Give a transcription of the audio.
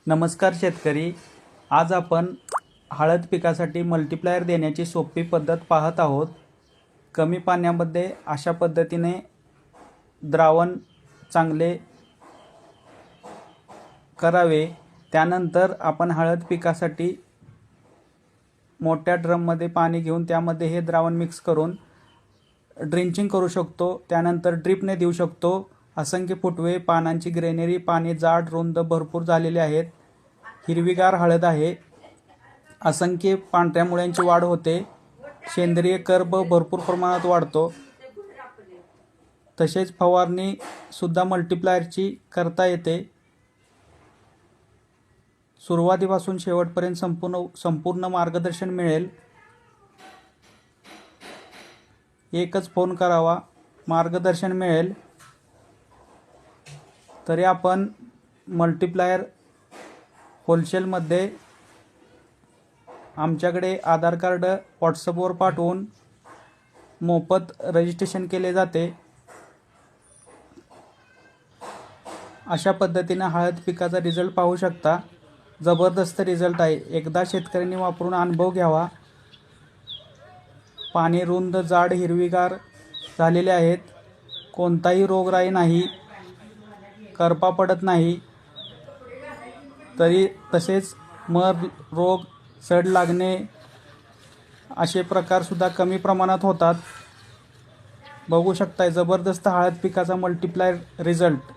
नमस्कार शेतकरी, आज आपण हळद पिकासाठी मल्टीप्लायर देण्याची सोपी पद्धत पाहत आहोत। कमी पाण्यामध्ये अशा पद्धतीने द्रावण चांगले करावे। त्यानंतर आपण हळद पिकासाठी मोठ्या ड्रममध्ये पाणी घेऊन त्यामध्ये हे द्रावण मिक्स करून ड्रिंचिंग करू शकतो। त्यानंतर ड्रिपने देऊ शकतो। असंख्य फुटवे, पानांची ग्रेनरी, पाणी जाड रुंद भरपूर झालेले आहेत। हिरवीगार हळद आहे। असंख्य पांढऱ्या मुळ्यांची वाढ होते। सेंद्रिय कर्ब भरपूर प्रमाणात वाढतो। तसेच फवारणी सुद्धा मल्टीप्लायरची करता येते। सुरुवातीपासून शेवटपर्यंत संपूर्ण मार्गदर्शन मिळेल। एकच फोन करावा, मार्गदर्शन मिळेल। तरी आपण मल्टीप्लायर होलसेलमध्ये आमच्याकडे आधार कार्ड व्हॉट्सअपवर पाठवून मोफत रजिस्ट्रेशन केले जाते। अशा पद्धतीने हळद पिकाचा रिझल्ट पाहू शकता। जबरदस्त रिझल्ट आहे। एकदा शेतकऱ्यांनी वापरून अनुभव घ्यावा। पाने रुंद जाड हिरवीगार झालेले आहेत। कोणताही रोगराई नाही, करपा पडत नाही। तसेच मर रोग, सड लागणे असे प्रकार सुद्धा कमी प्रमाणात होतात। बघू शकताय जबरदस्त हळद पिकाचा मल्टीप्लायर रिझल्ट।